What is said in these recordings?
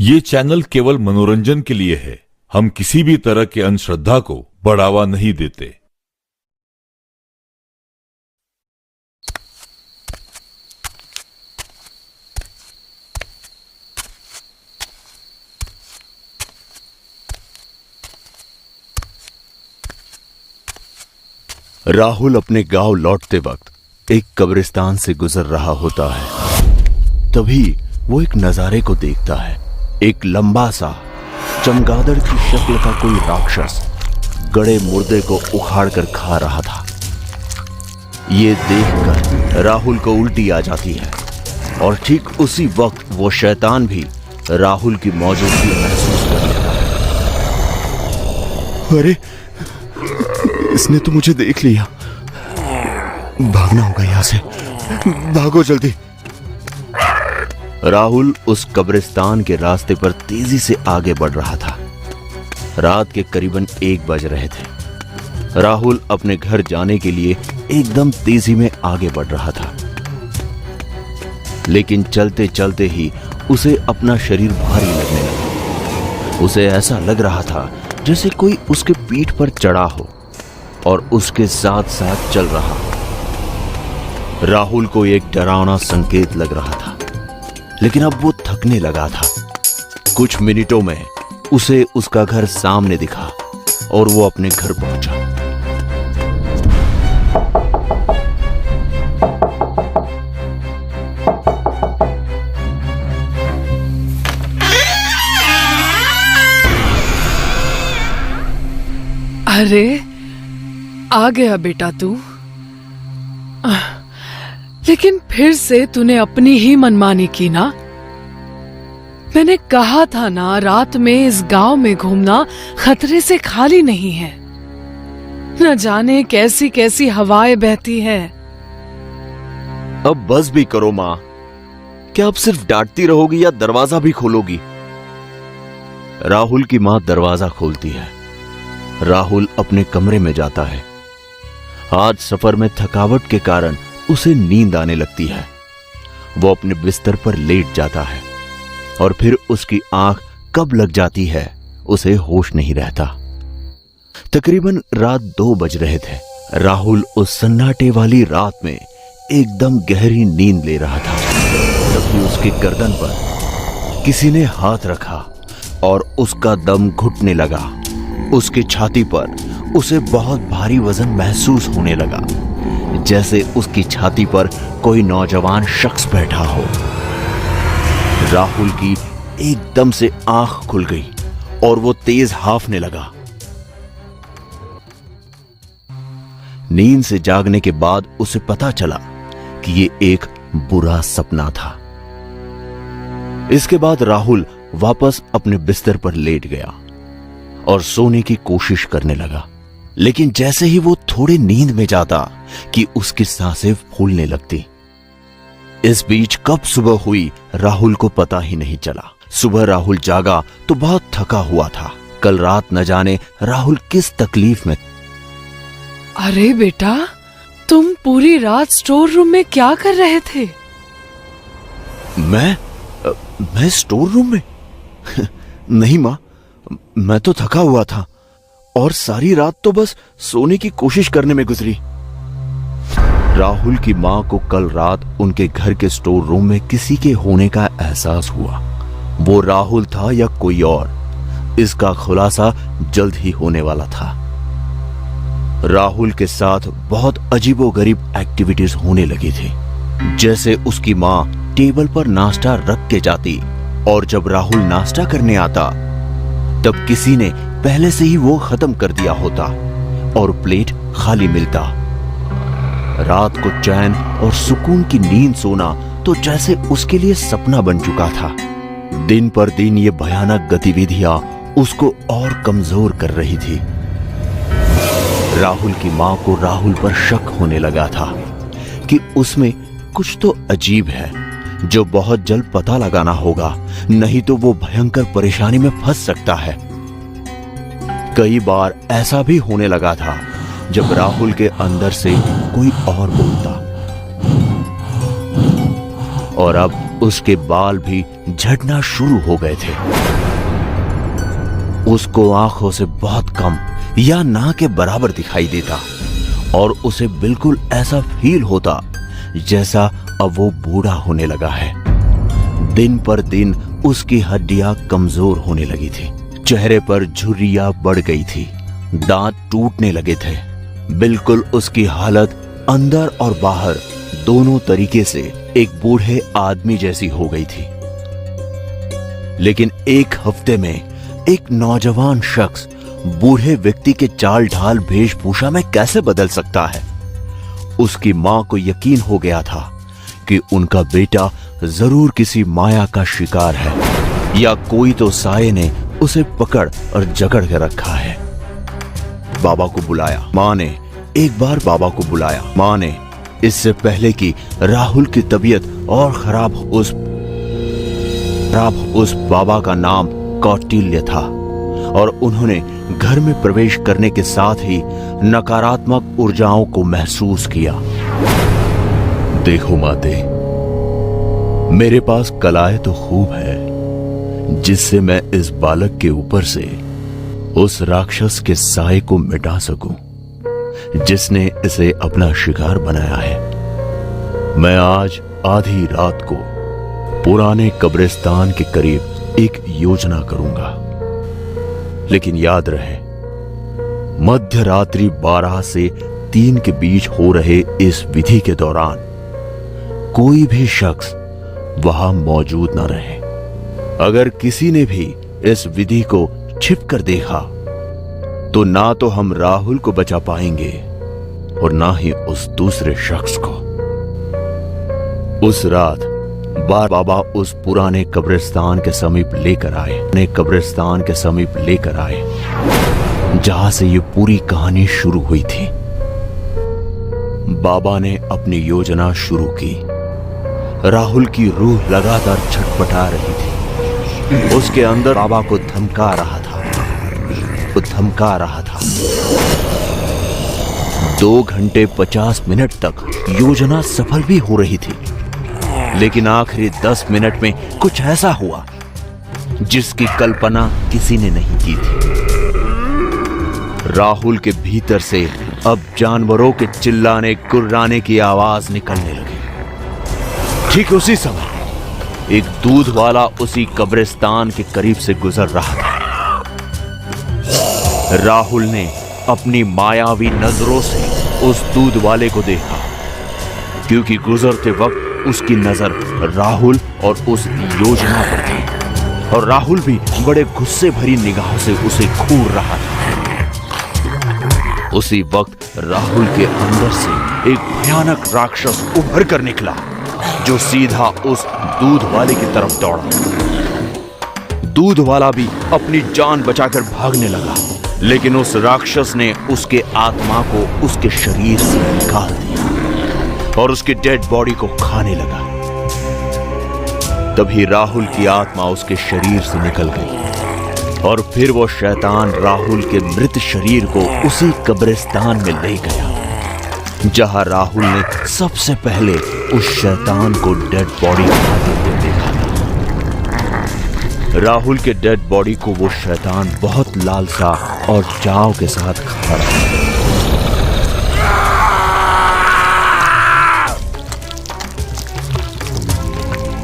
ये चैनल केवल मनोरंजन के लिए है। हम किसी भी तरह के अंधश्रद्धा को बढ़ावा नहीं देते। राहुल अपने गांव लौटते वक्त एक कब्रिस्तान से गुजर रहा होता है। तभी वो एक नजारे को देखता है। एक लंबा सा चमगादड़ की शक्ल का कोई राक्षस गड़े मुर्दे को उखाड़ कर खा रहा था। ये देखकर राहुल को उल्टी आ जाती है और ठीक उसी वक्त वो शैतान भी राहुल की मौजूदगी महसूस कर लेता है। अरे, इसने तो मुझे देख लिया। भागना होगा यहां से। भागो जल्दी। राहुल उस कब्रिस्तान के रास्ते पर तेजी से आगे बढ़ रहा था। रात के करीबन 1 बज रहे थे। राहुल अपने घर जाने के लिए एकदम तेजी में आगे बढ़ रहा था, लेकिन चलते चलते ही उसे अपना शरीर भारी लगने लगा। उसे ऐसा लग रहा था जैसे कोई उसके पीठ पर चढ़ा हो और उसके साथ साथ चल रहा। राहुल को एक डरावना संकेत लग रहा था, लेकिन अब वो थकने लगा था। कुछ मिनटों में उसे उसका घर सामने दिखा और वो अपने घर पहुंचा। अरे, आ गया बेटा तू। लेकिन फिर से तूने अपनी ही मनमानी की ना। मैंने कहा था ना, रात में इस गांव में घूमना खतरे से खाली नहीं है। न जाने कैसी कैसी हवाएं बहती हैं। अब बस भी करो मां। क्या अब सिर्फ डांटती रहोगी या दरवाजा भी खोलोगी? राहुल की मां दरवाजा खोलती है। राहुल अपने कमरे में जाता है। आज सफर में थकावट के कारण उसे नींद आने लगती है। वो अपने बिस्तर पर लेट जाता है और फिर उसकी आंख कब लग जाती है उसे होश नहीं रहता। तकरीबन रात 2 बज रहे थे। राहुल उस सन्नाटे वाली रात में एकदम गहरी नींद ले रहा था। तभी उसके गर्दन पर किसी ने हाथ रखा और उसका दम घुटने लगा। उसकी छाती पर उसे बहुत भारी वजन महसूस होने लगा, जैसे उसकी छाती पर कोई नौजवान शख्स बैठा हो। राहुल की एकदम से आंख खुल गई और वो तेज हांफने लगा। नींद से जागने के बाद उसे पता चला कि ये एक बुरा सपना था। इसके बाद राहुल वापस अपने बिस्तर पर लेट गया और सोने की कोशिश करने लगा, लेकिन जैसे ही वो थोड़ी नींद में जाता कि उसकी सांसें फूलने लगती। इस बीच कब सुबह हुई राहुल को पता ही नहीं चला। सुबह राहुल जागा तो बहुत थका हुआ था। कल रात न जाने राहुल किस तकलीफ में। अरे बेटा, तुम पूरी रात स्टोर रूम में क्या कर रहे थे? मैं स्टोर रूम में? नहीं मां, मैं तो थका हुआ था और सारी रात तो बस सोने की कोशिश करने में गुजरी। राहुल की मां को कल रात उनके घर के स्टोर रूम में किसी के होने का एहसास हुआ। वो राहुल था या कोई और, इसका खुलासा जल्द ही होने वाला था। राहुल के साथ बहुत अजीबोगरीब एक्टिविटीज होने लगी थी। जैसे उसकी मां टेबल पर नाश्ता रख के जाती और जब राहुल नाश्ता करने आता तब किसी ने पहले से ही वो खत्म कर दिया होता और प्लेट खाली मिलता। रात को चैन और सुकून की नींद सोना तो जैसे उसके लिए सपना बन चुका था। दिन पर दिन ये भयानक गतिविधियां उसको और कमजोर कर रही थी। राहुल की मां को राहुल पर शक होने लगा था कि उसमें कुछ तो अजीब है जो बहुत जल्द पता लगाना होगा, नहीं तो वो भयंकर परेशानी में फंस सकता है। कई बार ऐसा भी होने लगा था जब राहुल के अंदर से कोई और बोलता, और अब उसके बाल भी झड़ना शुरू हो गए थे। उसको आंखों से बहुत कम या ना के बराबर दिखाई देता और उसे बिल्कुल ऐसा फील होता जैसा अब वो बूढ़ा होने लगा है। दिन पर दिन उसकी हड्डियां कमजोर होने लगी थी, चेहरे पर झुर्रियां बढ़ गई थी, दांत टूटने लगे थे। बिल्कुल उसकी हालत अंदर और बाहर दोनों तरीके से एक बूढ़े आदमी जैसी हो गई थी। लेकिन एक हफ्ते में एक नौजवान शख्स बूढ़े व्यक्ति के चाल ढाल वेशभूषा में कैसे बदल सकता है? उसकी मां को यकीन हो गया था कि उनका बेटा जरूर किसी माया का शिकार है या कोई तो साये ने उसे पकड़ और जकड़ के रखा है। बाबा को बुलाया। मां ने एक बार बाबा को बुलाया। मां ने इससे पहले कि राहुल की तबीयत और खराब उस बाबा का नाम कौटिल्य था और उन्होंने घर में प्रवेश करने के साथ ही नकारात्मक ऊर्जाओं को महसूस किया। देखो माते, मेरे पास कलाएं तो खूब है जिससे मैं इस बालक के ऊपर से उस राक्षस के साए को मिटा सकूं जिसने इसे अपना शिकार बनाया है। मैं आज आधी रात को पुराने कब्रिस्तान के करीब एक योजना करूंगा, लेकिन याद रहे मध्य रात्रि 12 से 3 के बीच हो रहे इस विधि के दौरान कोई भी शख्स वहां मौजूद न रहे। अगर किसी ने भी इस विधि को छिप कर देखा तो ना तो हम राहुल को बचा पाएंगे और ना ही उस दूसरे शख्स को। उस रात बाबा उस पुराने कब्रिस्तान के समीप लेकर आए जहां से ये पूरी कहानी शुरू हुई थी। बाबा ने अपनी योजना शुरू की। राहुल की रूह लगातार छटपटा रही थी। उसके अंदर बाबा को धमका रहा था। 2 घंटे 50 मिनट तक योजना सफल भी हो रही थी, लेकिन आखिरी 10 मिनट में कुछ ऐसा हुआ जिसकी कल्पना किसी ने नहीं की थी। राहुल के भीतर से अब जानवरों के चिल्लाने कुर्राने की आवाज निकलने लगी। ठीक उसी समय एक दूध वाला उसी कब्रिस्तान के करीब से गुजर रहा था। राहुल ने अपनी मायावी नजरों से उस दूध वाले को देखा, क्योंकि गुजरते वक्त उसकी नजर राहुल और उस योजना पर थी और राहुल भी बड़े गुस्से भरी निगाहों से उसे घूर रहा था। उसी वक्त राहुल के अंदर से एक भयानक राक्षस उभर कर निकला जो सीधा उस दूध वाले की तरफ दौड़ा। दूध वाला भी अपनी जान बचाकर भागने लगा, लेकिन उस राक्षस ने उसके आत्मा को उसके शरीर से निकाल दिया और उसकी डेड बॉडी को खाने लगा। तभी राहुल की आत्मा उसके शरीर से निकल गई और फिर वो शैतान राहुल के मृत शरीर को उसी कब्रिस्तान में ले गया जहां राहुल ने सबसे पहले उस शैतान को डेड बॉडी खाते हुए देखा था। राहुल के डेड बॉडी को वो शैतान बहुत लालसा और चाव के साथ खा रहा था।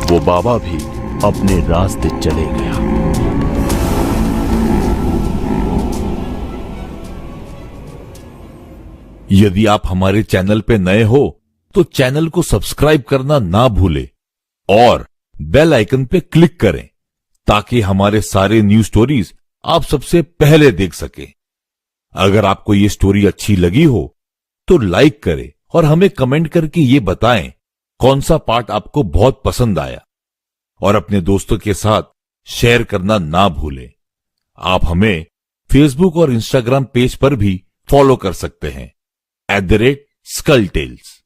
वो बाबा भी अपने रास्ते चले गया। यदि आप हमारे चैनल पे नए हो तो चैनल को सब्सक्राइब करना ना भूलें और बेल आइकन पे क्लिक करें ताकि हमारे सारे न्यू स्टोरीज आप सबसे पहले देख सकें। अगर आपको ये स्टोरी अच्छी लगी हो तो लाइक करें और हमें कमेंट करके ये बताएं कौन सा पार्ट आपको बहुत पसंद आया और अपने दोस्तों के साथ शेयर करना ना भूलें। आप हमें फेसबुक और इंस्टाग्राम पेज पर भी फॉलो कर सकते हैं @SkullTales।